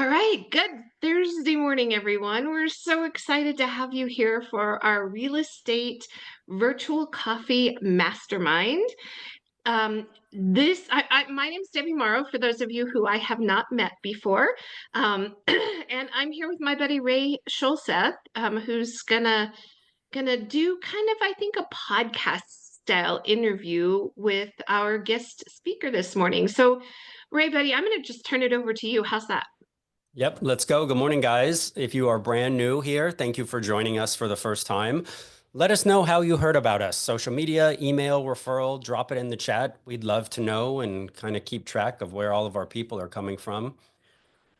right, good Thursday morning, everyone. We're so excited to have you here for our real estate virtual coffee mastermind. My name's Debbie Morrow, for those of you who I have not met before. And I'm here with my buddy Ray Schulseth, who's gonna do kind of, I think, a podcast style interview with our guest speaker this morning. So, Ray, buddy, I'm gonna just turn it over to you. How's that? Yep, let's go. Good morning, guys. If you are brand new here, thank you for joining us for the first time. Let us know how you heard about us. Social media, email, referral, drop it in the chat. We'd love to know and kind of keep track of where all of our people are coming from.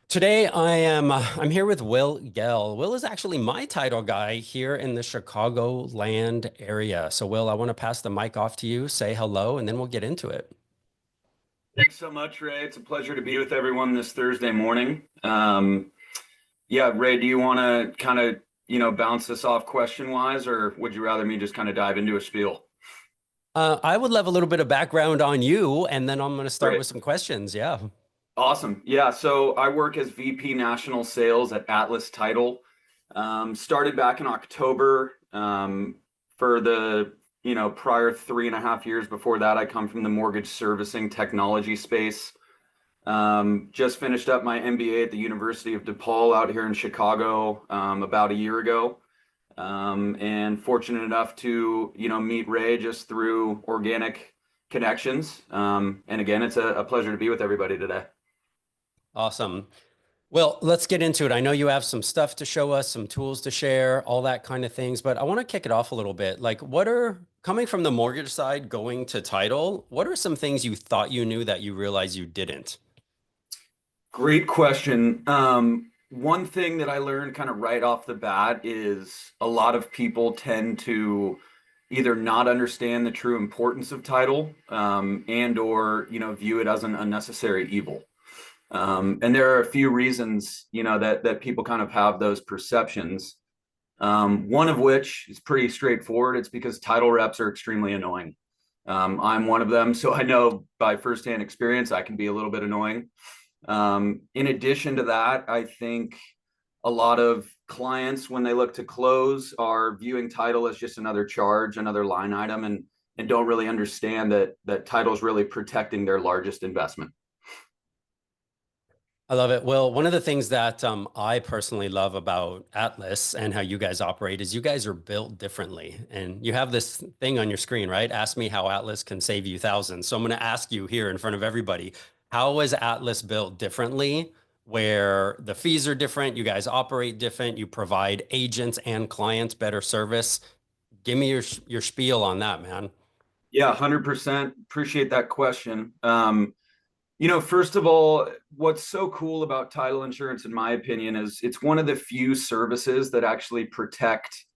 Today, I'm here with Will Gell. Will is actually my title guy here in the Chicagoland area. So Will, I want to pass the mic off to you, say hello, and then we'll get into it. Thanks so much, Ray. It's a pleasure to be with everyone this Thursday morning. Yeah, Ray, do you want to kind of, bounce this off question-wise, or would you rather me just kind of dive into a spiel? I would love a little bit of background on you, and then I'm going to start Great. with some questions. Yeah. Awesome. Yeah, so I work as VP National Sales at Atlas Title. Started back in October. For the prior 3.5 years before that, I come from the mortgage servicing technology space. Just finished up my MBA at the University of DePaul out here in Chicago about a year ago. And fortunate enough to, meet Ray just through organic connections. And again, it's a pleasure to be with everybody today. Awesome. Well, let's get into it. I know you have some stuff to show us, some tools to share, all that kind of things, but I want to kick it off a little bit. Like, coming from the mortgage side, going to title, what are some things you thought you knew that you realized you didn't? Great question. One thing that I learned kind of right off the bat is a lot of people tend to either not understand the true importance of title, and or, view it as an unnecessary evil. And there are a few reasons, that people kind of have those perceptions. One of which is pretty straightforward. It's because title reps are extremely annoying. I'm one of them, so I know by firsthand experience I can be a little bit annoying. In addition to that, I think a lot of clients, when they look to close, are viewing title as just another charge, another line item, and don't really understand that title is really protecting their largest investment. I love it. Well, one of the things that I personally love about Atlas and how you guys operate is you guys are built differently. And you have this thing on your screen, right? Ask me how Atlas can save you thousands. So I'm going to ask you here in front of everybody, how is Atlas built differently, where the fees are different, you guys operate different, you provide agents and clients better service? Give me your spiel on that, man. Yeah, 100%. Appreciate that question. First of all, what's so cool about title insurance, in my opinion, is it's one of the few services that actually protect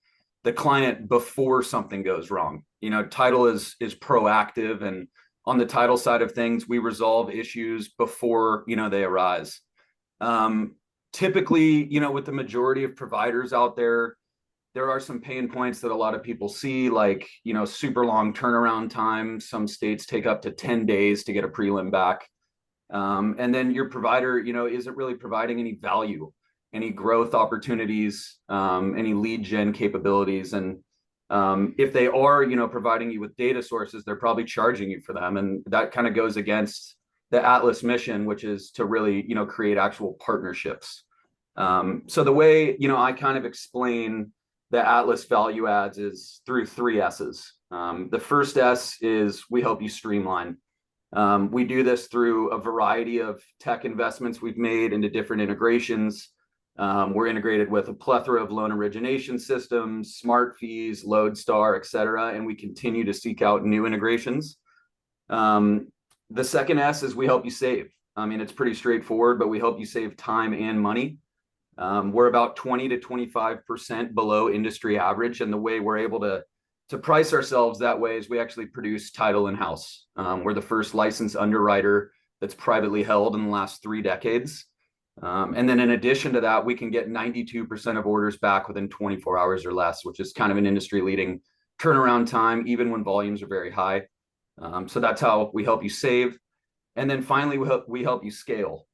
the client before something goes wrong. Title is proactive, and on the title side of things, we resolve issues before, they arise. Typically, with the majority of providers out there are some pain points that a lot of people see, like, super long turnaround time. Some states take up to 10 days to get a prelim back. And then your provider, isn't really providing any value, any growth opportunities, any lead gen capabilities. And if they are, providing you with data sources, they're probably charging you for them. And that kind of goes against the Atlas mission, which is to really, create actual partnerships. So the way, I kind of explain the Atlas value adds is through 3 S's. The first S is we help you streamline. We do this through a variety of tech investments we've made into different integrations. We're integrated with a plethora of loan origination systems, smart fees, Lodestar, et cetera, and we continue to seek out new integrations. The second S is we help you save. I mean, it's pretty straightforward, but we help you save time and money. We're about 20 to 25% below industry average, and the way we're able to price ourselves that way is we actually produce title in-house. We're the first licensed underwriter that's privately held in the last 3 decades. And then in addition to that, we can get 92% of orders back within 24 hours or less, which is kind of an industry leading turnaround time, even when volumes are very high. So that's how we help you save. And then finally, we help you scale.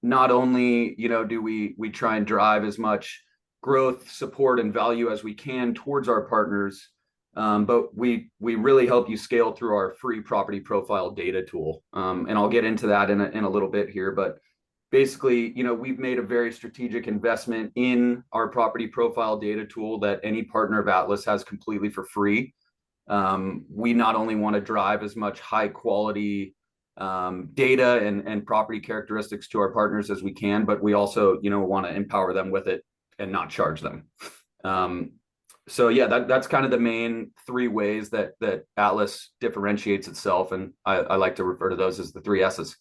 not only, do we try and drive as much growth, support, and value as we can towards our partners, but we really help you scale through our free property profile data tool. And I'll get into that in a little bit here, but basically, we've made a very strategic investment in our property profile data tool that any partner of Atlas has completely for free. We not only want to drive as much high quality data and property characteristics to our partners as we can, but we also, want to empower them with it and not charge them. So yeah, that's kind of the main three ways that Atlas differentiates itself. And I like to refer to those as the 3 S's.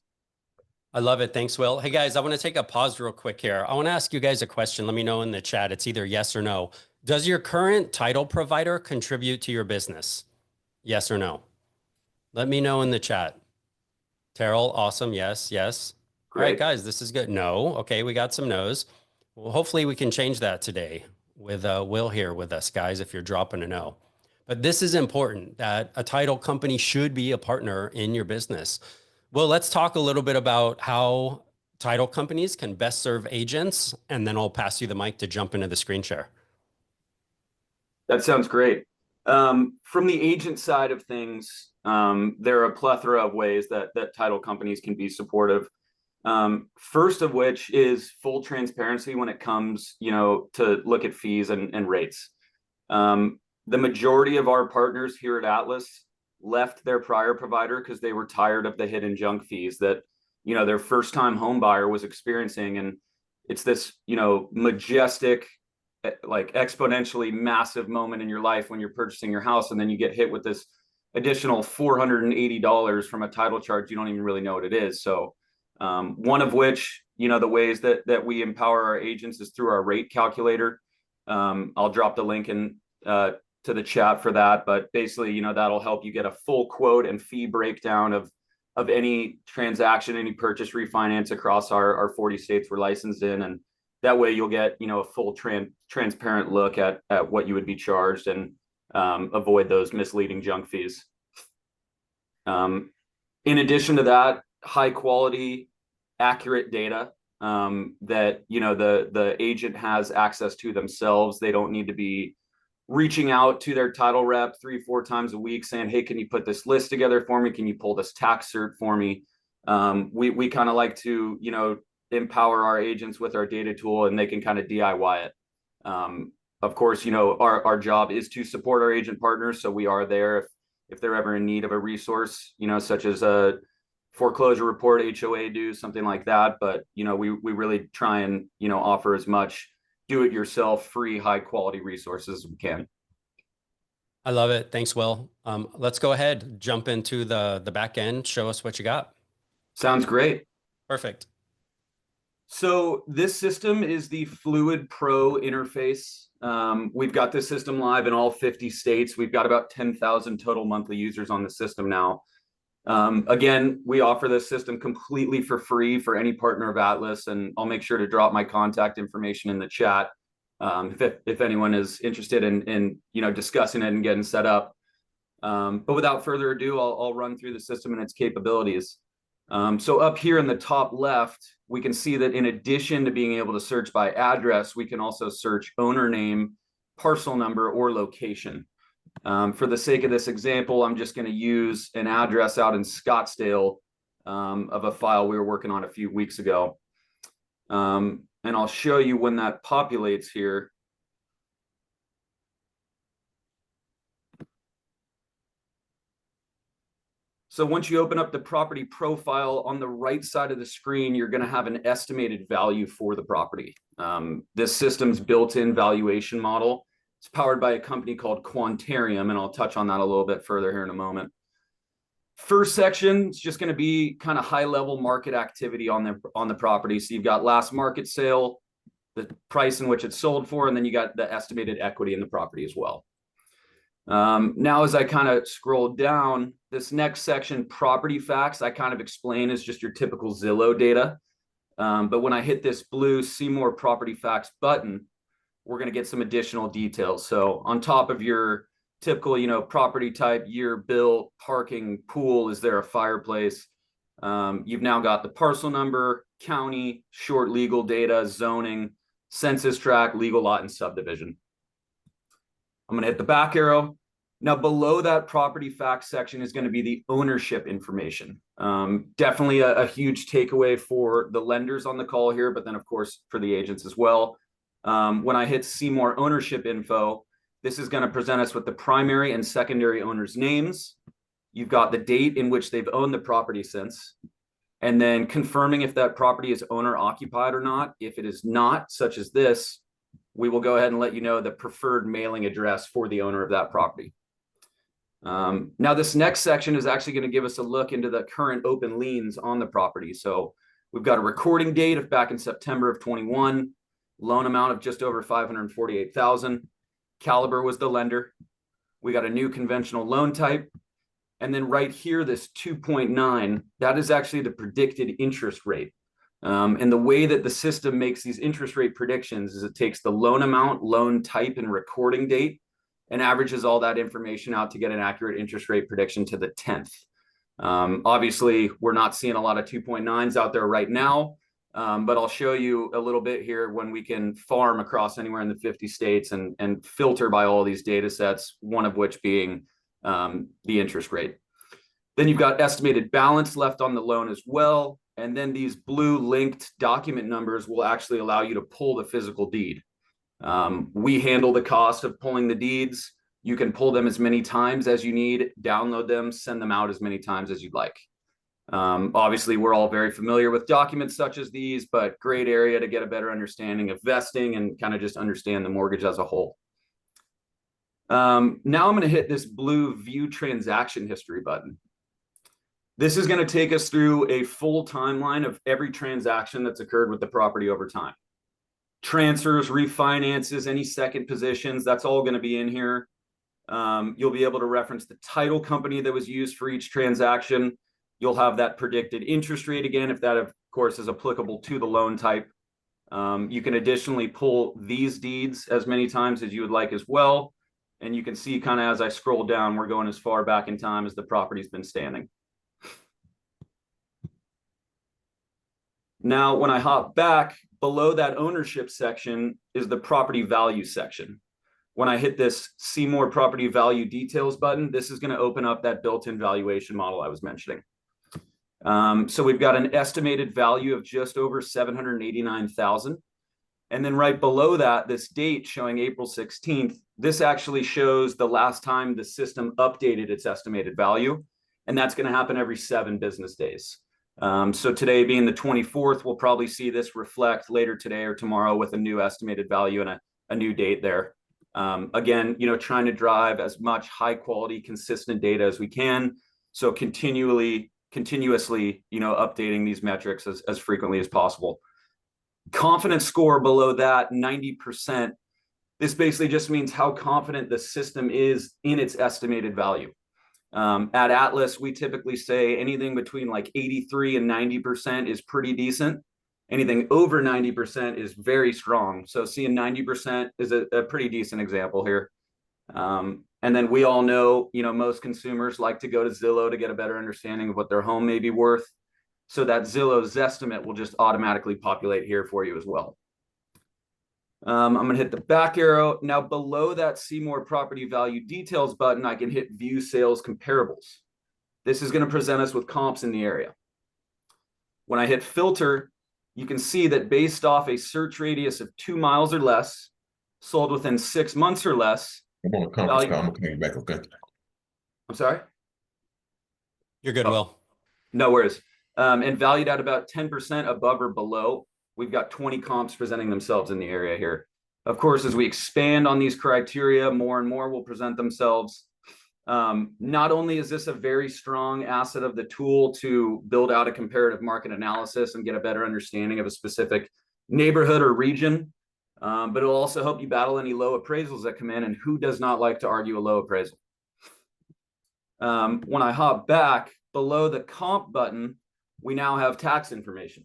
I love it. Thanks, Will. Hey guys, I want to take a pause real quick here. I want to ask you guys a question. Let me know in the chat. It's either yes or no. Does your current title provider contribute to your business? Yes or no? Let me know in the chat. Terrell, awesome. Yes, yes. Great. All right, guys, this is good. No. Okay, we got some no's. Well, hopefully we can change that today with Will here with us, guys, if you're dropping a no. But this is important, that a title company should be a partner in your business. Well, let's talk a little bit about how title companies can best serve agents, and then I'll pass you the mic to jump into the screen share. That sounds great. From the agent side of things, there are a plethora of ways that title companies can be supportive. First of which is full transparency when it comes, to look at fees and rates. The majority of our partners here at Atlas left their prior provider because they were tired of the hidden junk fees that, their first time home buyer was experiencing. And it's this, majestic, like exponentially massive moment in your life when you're purchasing your house. And then you get hit with this additional $480 from a title charge. You don't even really know what it is. So one of which, the ways that we empower our agents is through our rate calculator. I'll drop the link in to the chat for that, but basically, that'll help you get a full quote and fee breakdown of any transaction, any purchase, refinance across our 40 states we're licensed in. And that way you'll get, a full transparent look at what you would be charged and avoid those misleading junk fees. In addition to that, high quality, accurate data that, the agent has access to themselves. They don't need to be reaching out to their title rep 3-4 times a week saying, hey, can you put this list together for me? Can you pull this tax cert for me? We kind of like to, empower our agents with our data tool, and they can kind of DIY it. Of course, our job is to support our agent partners. So we are there if they're ever in need of a resource, such as a foreclosure report, HOA dues, something like that. But, we really try and, offer as much do-it-yourself, free, high-quality resources as we can. I love it. Thanks, Will. Let's go ahead, jump into the back end. Show us what you got. Sounds great. Perfect. So this system is the Fluid Pro interface. We've got this system live in all 50 states. We've got about 10,000 total monthly users on the system now. Again, we offer this system completely for free for any partner of Atlas, and I'll make sure to drop my contact information in the chat if anyone is interested in discussing it and getting set up. But without further ado, I'll run through the system and its capabilities. So up here in the top left, we can see that in addition to being able to search by address, we can also search owner name, parcel number, or location. For the sake of this example, I'm just going to use an address out in Scottsdale of a file we were working on a few weeks ago. And I'll show you when that populates here. So once you open up the property profile, on the right side of the screen, you're going to have an estimated value for the property. This system's built-in valuation model. It's powered by a company called Quantarium, and I'll touch on that a little bit further here in a moment. First section is just going to be kind of high-level market activity on the property. So you've got last market sale, the price in which it's sold for, and then you got the estimated equity in the property as well. Now, as I kind of scroll down, this next section, property facts, I kind of explain as just your typical Zillow data. But when I hit this blue See More Property Facts button, we're going to get some additional details. So on top of your typical, property type, year built, parking, pool, is there a fireplace? You've now got the parcel number, county, short legal data, zoning, census tract, legal lot, and subdivision. I'm going to hit the back arrow. Now, below that property facts section is going to be the ownership information. Definitely a huge takeaway for the lenders on the call here, but then, of course, for the agents as well. When I hit see more ownership info, this is going to present us with the primary and secondary owners' names. You've got the date in which they've owned the property since, and then confirming if that property is owner occupied or not. If it is not, such as this, we will go ahead and let you know the preferred mailing address for the owner of that property. Now, this next section is actually going to give us a look into the current open liens on the property. So we've got a recording date of back in September of 21, loan amount of just over $548,000. Caliber was the lender. We got a new conventional loan type. And then right here, this 2.9, that is actually the predicted interest rate. And the way that the system makes these interest rate predictions is it takes the loan amount, loan type, and recording date and averages all that information out to get an accurate interest rate prediction to the 10th. Obviously, we're not seeing a lot of 2.9s out there right now, but I'll show you a little bit here when we can farm across anywhere in the 50 states and filter by all these data sets, one of which being the interest rate. Then you've got estimated balance left on the loan as well. And then these blue linked document numbers will actually allow you to pull the physical deed. We handle the cost of pulling the deeds. You can pull them as many times as you need, download them, send them out as many times as you'd like. Obviously, we're all very familiar with documents such as these, but great area to get a better understanding of vesting and kind of just understand the mortgage as a whole. Now I'm going to hit this blue view transaction history button. This is going to take us through a full timeline of every transaction that's occurred with the property over time. Transfers, refinances, any second positions, that's all going to be in here. You'll be able to reference the title company that was used for each transaction. You'll have that predicted interest rate again, if that, of course, is applicable to the loan type. You can additionally pull these deeds as many times as you would like as well. And you can see kind of as I scroll down, we're going as far back in time as the property's been standing. Now, when I hop back, below that ownership section is the property value section. When I hit this see more property value details button, this is going to open up that built-in valuation model I was mentioning. So we've got an estimated value of just over $789,000. And then right below that, this date showing April 16th, this actually shows the last time the system updated its estimated value. And that's going to happen every 7 business days. So today being the 24th, we'll probably see this reflect later today or tomorrow with a new estimated value and a new date there. Again, trying to drive as much high quality, consistent data as we can. So continuously, updating these metrics as frequently as possible. Confidence score below that, 90%. This basically just means how confident the system is in its estimated value. At Atlas, we typically say anything between like 83 and 90% is pretty decent. Anything over 90% is very strong. So seeing 90% is a pretty decent example here. And then we all know, most consumers like to go to Zillow to get a better understanding of what their home may be worth. So that Zillow's Zestimate will just automatically populate here for you as well. I'm going to hit the back arrow. Now below that see more property value details button, I can hit view sales comparables. This is going to present us with comps in the area. When I hit filter, you can see that based off a search radius of 2 miles or less, sold within 6 months or less. I'm on a conference call. I'm coming back. Okay. I'm sorry? You're good, Will. No worries. And valued at about 10% above or below. We've got 20 comps presenting themselves in the area here. Of course, as we expand on these criteria, more and more will present themselves. Not only is this a very strong asset of the tool to build out a comparative market analysis and get a better understanding of a specific neighborhood or region, but it'll also help you battle any low appraisals that come in, and who does not like to argue a low appraisal? When I hop back below the comp button, we now have tax information.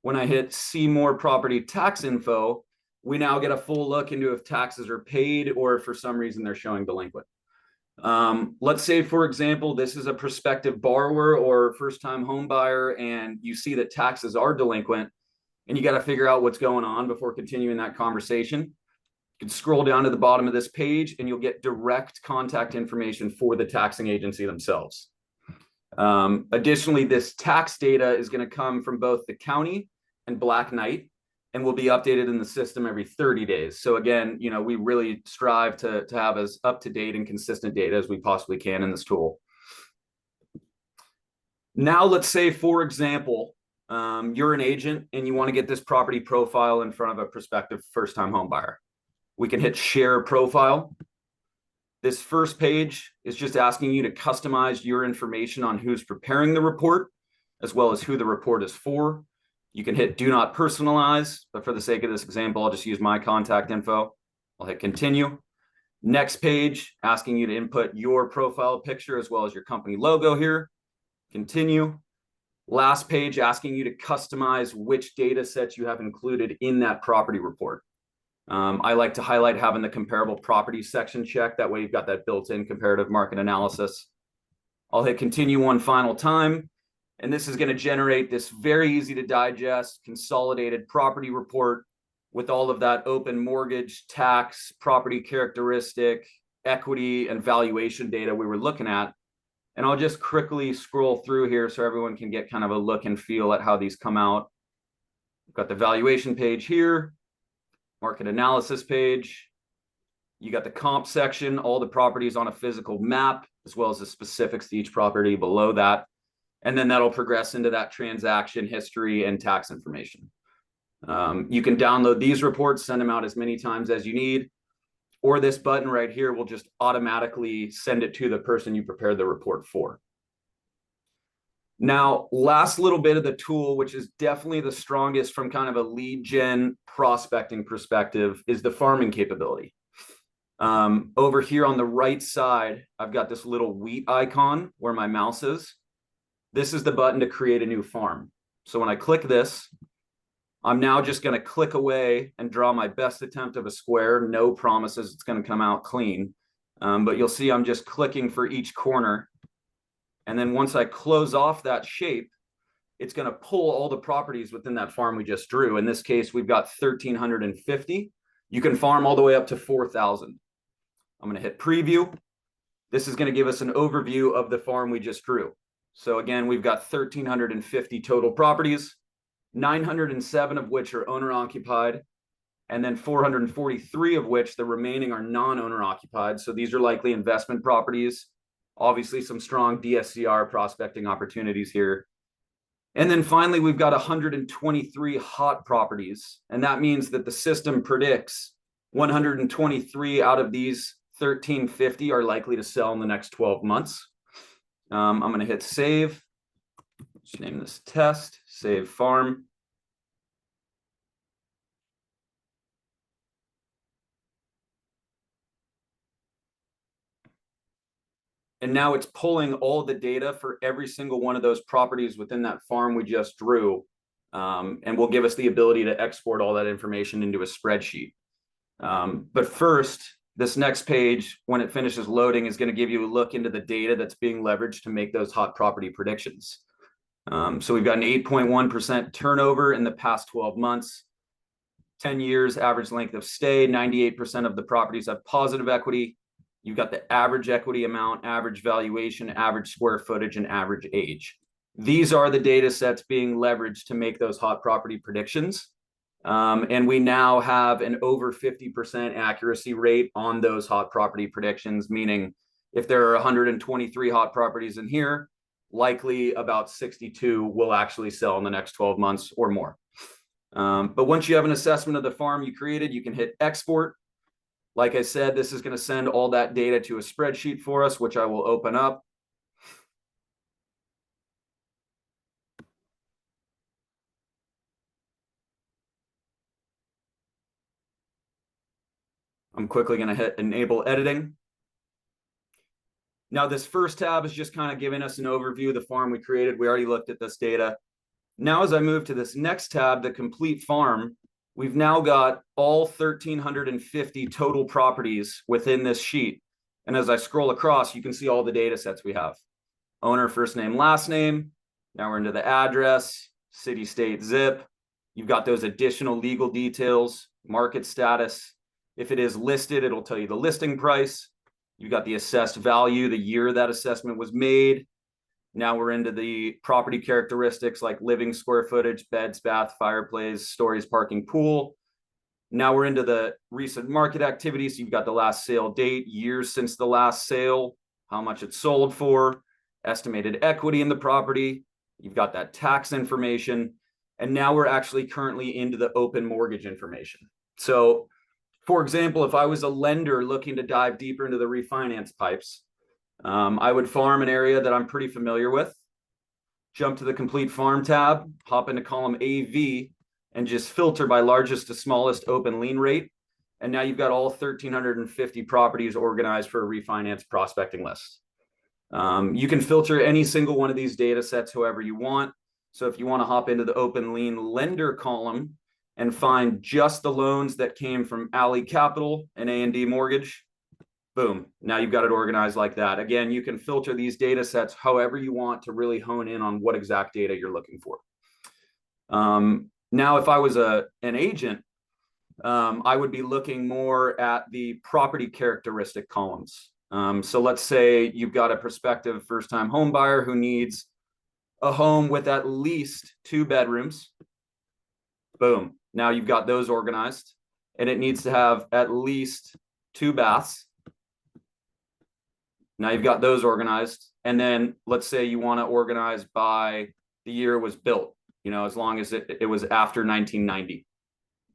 When I hit see more property tax info, we now get a full look into if taxes are paid or if for some reason they're showing delinquent. Let's say, for example, this is a prospective borrower or first-time home buyer, and you see that taxes are delinquent, and you got to figure out what's going on before continuing that conversation. You can scroll down to the bottom of this page, and you'll get direct contact information for the taxing agency themselves. Additionally, this tax data is going to come from both the county and Black Knight, and will be updated in the system every 30 days. So again, you know, we really strive to have as up-to-date and consistent data as we possibly can in this tool. Now, let's say, for example, you're an agent and you want to get this property profile in front of a prospective first-time home buyer. We can hit share profile. This first page is just asking you to customize your information on who's preparing the report, as well as who the report is for. You can hit do not personalize, but for the sake of this example, I'll just use my contact info. I'll hit continue. Next page, asking you to input your profile picture as well as your company logo here. Continue. Last page, asking you to customize which data sets you have included in that property report. I like to highlight having the comparable properties section checked. That way you've got that built-in comparative market analysis. I'll hit continue one final time. And this is going to generate this very easy to digest, consolidated property report with all of that open mortgage, tax, property characteristic, equity, and valuation data we were looking at. And I'll just quickly scroll through here so everyone can get kind of a look and feel at how these come out. We've got the valuation page here, market analysis page. You got the comp section, all the properties on a physical map, as well as the specifics to each property below that. And then that'll progress into that transaction history and tax information. You can download these reports, send them out as many times as you need, or this button right here will just automatically send it to the person you prepared the report for. Now, last little bit of the tool, which is definitely the strongest from kind of a lead gen prospecting perspective, is the farming capability. Over here on the right side, I've got this little wheat icon where my mouse is. This is the button to create a new farm. So when I click this, I'm now just going to click away and draw my best attempt of a square. No promises it's going to come out clean. But you'll see I'm just clicking for each corner. And then once I close off that shape, it's going to pull all the properties within that farm we just drew. In this case, we've got 1,350. You can farm all the way up to 4,000. I'm going to hit preview. This is going to give us an overview of the farm we just drew. So again, we've got 1,350 total properties, 907 of which are owner occupied, and then 443 of which the remaining are non-owner occupied. So these are likely investment properties, obviously some strong DSCR prospecting opportunities here. And then finally, we've got 123 hot properties. And that means that the system predicts 123 out of these 1,350 are likely to sell in the next 12 months. I'm going to hit save. Just name this test, save farm. And now it's pulling all the data for every single one of those properties within that farm we just drew, and will give us the ability to export all that information into a spreadsheet. But first, this next page, when it finishes loading, is going to give you a look into the data that's being leveraged to make those hot property predictions. So we've got an 8.1% turnover in the past 12 months, 10 years average length of stay, 98% of the properties have positive equity. You've got the average equity amount, average valuation, average square footage, and average age. These are the data sets being leveraged to make those hot property predictions. And we now have an over 50% accuracy rate on those hot property predictions, meaning if there are 123 hot properties in here, likely about 62 will actually sell in the next 12 months or more. But once you have an assessment of the farm you created, you can hit export. Like I said, this is going to send all that data to a spreadsheet for us, which I will open up. I'm quickly going to hit enable editing. Now, this first tab is just kind of giving us an overview of the farm we created. We already looked at this data. Now, as I move to this next tab, the complete farm, we've now got all 1,350 total properties within this sheet. And as I scroll across, you can see all the data sets we have. Owner, first name, last name. Now we're into the address, city, state, zip. You've got those additional legal details, market status. If it is listed, it'll tell you the listing price. You've got the assessed value, the year that assessment was made. Now we're into the property characteristics like living square footage, beds, bath, fireplace, stories, parking, pool. Now we're into the recent market activity. So you've got the last sale date, years since the last sale, how much it sold for, estimated equity in the property. You've got that tax information. And now we're actually currently into the open mortgage information. So, for example, if I was a lender looking to dive deeper into the refinance pipes, I would farm an area that I'm pretty familiar with, jump to the complete farm tab, hop into column AV, and just filter by largest to smallest open lien rate. And now you've got all 1,350 properties organized for a refinance prospecting list. You can filter any single one of these data sets however you want. So if you want to hop into the open lien lender column and find just the loans that came from Alley Capital and A&D Mortgage, boom, now you've got it organized like that. Again, you can filter these data sets however you want to really hone in on what exact data you're looking for. Now, if I was an agent, I would be looking more at the property characteristic columns. So let's say you've got a prospective first-time home buyer who needs a home with at least 2 bedrooms. Boom. Now you've got those organized, and it needs to have at least 2 baths. Now you've got those organized. And then let's say you want to organize by the year it was built, you know, as long as it was after 1990.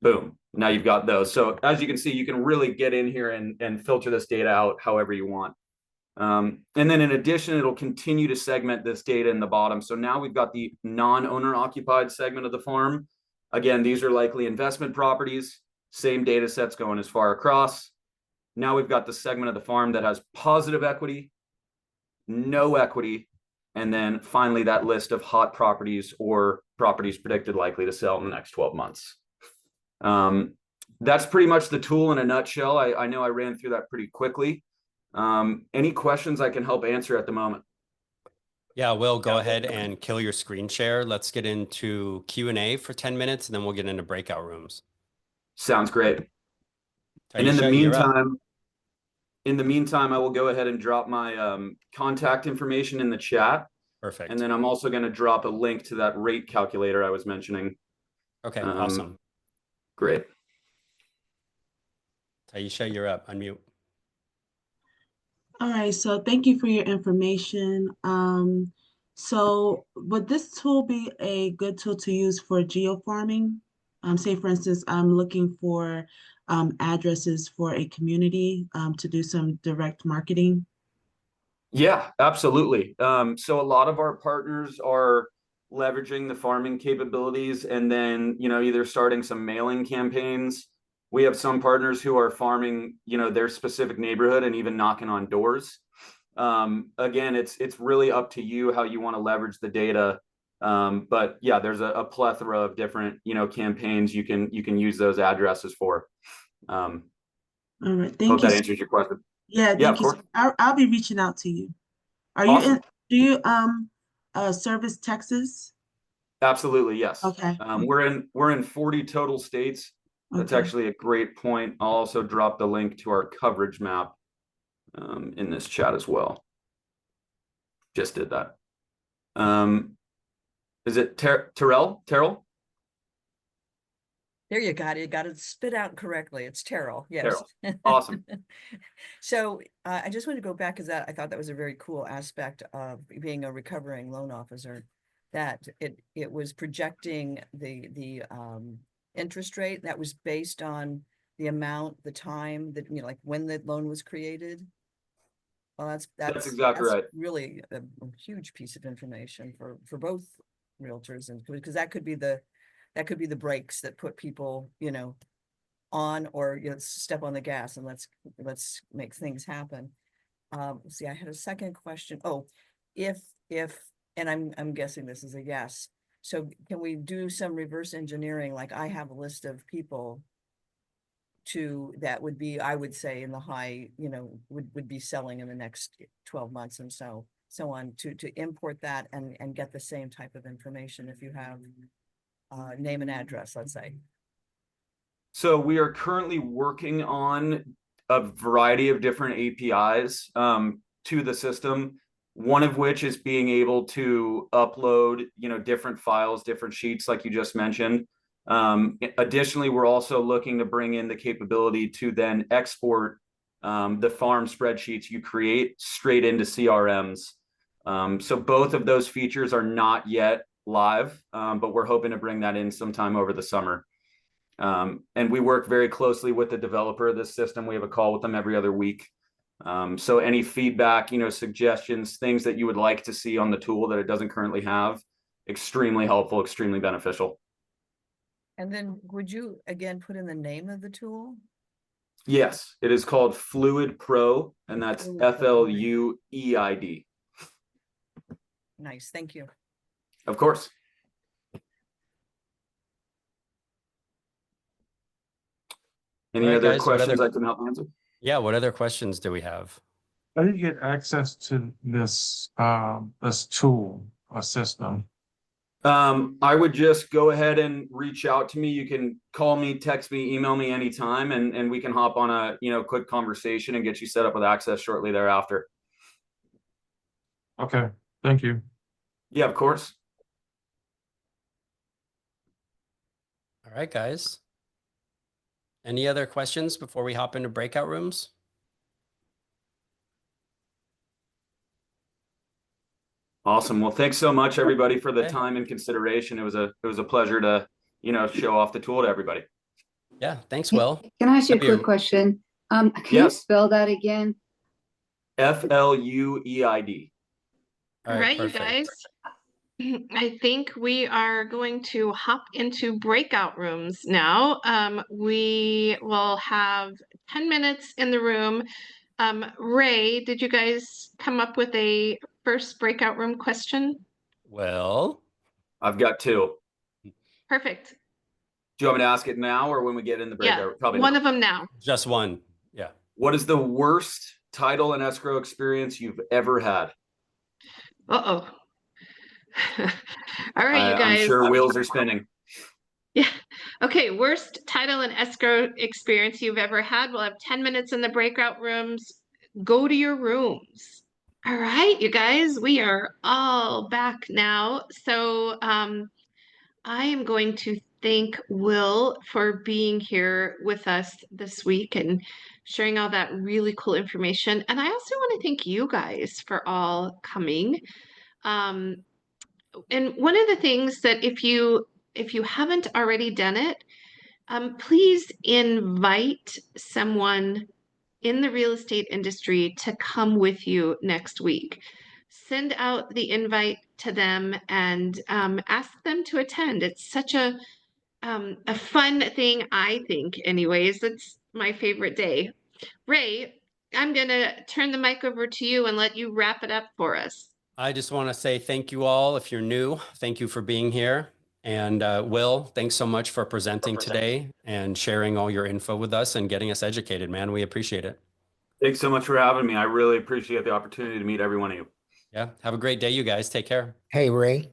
Boom. Now you've got those. So as you can see, you can really get in here and filter this data out however you want. And then in addition, it'll continue to segment this data in the bottom. So now we've got the non-owner occupied segment of the farm. Again, these are likely investment properties, same data sets going as far across. Now we've got the segment of the farm that has positive equity, no equity, and then finally that list of hot properties or properties predicted likely to sell in the next 12 months. That's pretty much the tool in a nutshell. I know I ran through that pretty quickly. Any questions I can help answer at the moment? Yeah, Will, go ahead and kill your screen share. Let's get into Q&A for 10 minutes, and then we'll get into breakout rooms. Sounds great. Taisha, and in the meantime, I will go ahead and drop my contact information in the chat. Perfect. And then I'm also going to drop a link to that rate calculator I was mentioning. Okay, awesome. Great. Taisha, you're up. Unmute. All right, so thank you for your information. So would this tool be a good tool to use for geofarming? Say, for instance, I'm looking for addresses for a community to do some direct marketing. Yeah, absolutely. So a lot of our partners are leveraging the farming capabilities and then, you know, either starting some mailing campaigns. We have some partners who are farming, you know, their specific neighborhood and even knocking on doors. Again, it's really up to you how you want to leverage the data. But yeah, there's a plethora of different, you know, campaigns you can use those addresses for. All right, thank you. Hope that answers your question. Yeah, thank you. I'll be reaching out to you. Are you in? Do you service Texas? Absolutely, yes. Okay. We're in 40 total states. That's actually a great point. I'll also drop the link to our coverage map in this chat as well. Just did that. Is it Terrell? Terrell? There you got it. You got it spit out correctly. It's Terrell. Yes. Terrell. Awesome. So I just want to go back because I thought that was a very cool aspect of being a recovering loan officer, that it was projecting the interest rate that was based on the amount, the time that, you know, like when the loan was created. Well, that's exactly right. Really a huge piece of information for both realtors, and because that could be the brakes that put people, you know, on, or, you know, step on the gas and let's make things happen. Let's see, I had a second question. Oh, if and I'm guessing this is a yes. So can we do some reverse engineering? Like, I have a list of people that would be, I would say, in the high, would be selling in the next 12 months and so on, to import that and get the same type of information if you have name and address, let's say. So we are currently working on a variety of different APIs to the system, one of which is being able to upload, different files, different sheets, like you just mentioned. Additionally, we're also looking to bring in the capability to then export the farm spreadsheets you create straight into CRMs. So both of those features are not yet live, but we're hoping to bring that in sometime over the summer. And we work very closely with the developer of this system. We have a call with them every other week. So any feedback, suggestions, things that you would like to see on the tool that it doesn't currently have, extremely helpful, extremely beneficial. And then would you again put in the name of the tool? Yes, it is called Fluid Pro, and that's FLUEID. Nice, thank you. Of course. Any All right, other guys, what questions other- I can help answer? Yeah, what other questions do we have? How do you get access to this tool or system? I would just go ahead and reach out to me. You can call me, text me, email me anytime, and we can hop on a quick conversation and get you set up with access shortly thereafter. Okay, thank you. Yeah, of course. All right, guys. Any other questions before we hop into breakout rooms? Awesome. Well, thanks so much, everybody, for the time and consideration. It was a pleasure to, show off the tool to everybody. Yeah, thanks, Will. Can I ask you a That'd be quick question? Can you Yes. spell that again? FLUEID. All All right, you perfect. guys. I think we are going to hop into breakout rooms now. We will have 10 minutes in the room. Ray, did you guys come up with a first breakout room question? Well, I've got two. Perfect. Do you want me to ask it now or when we get in the breakout? Yeah, Probably one not. of them now. just one. Yeah. What is the worst title and escrow experience you've ever had? Uh-oh. All right, you I'm guys. sure wheels are spinning. Yeah. Okay, worst title and escrow experience you've ever had. We'll have 10 minutes in the breakout rooms. Go to your rooms. All right, you guys, we are all back now. So I am going to thank Will for being here with us this week and sharing all that really cool information. And I also want to thank you guys for all coming. And one of the things that if you haven't already done it, please invite someone in the real estate industry to come with you next week. Send out the invite to them and ask them to attend. It's such a fun thing, I think, anyways. It's my favorite day. Ray, I'm going to turn the mic over to you and let you wrap it up for us. I just want to say thank you all. If you're new, thank you for being here. And Will, thanks so much for presenting today and sharing all your info with us and getting us educated, man. We appreciate it. Thanks so much for having me. I really appreciate the opportunity to meet every one of you. Yeah. Have a great day, you guys. Take care. Hey, Ray.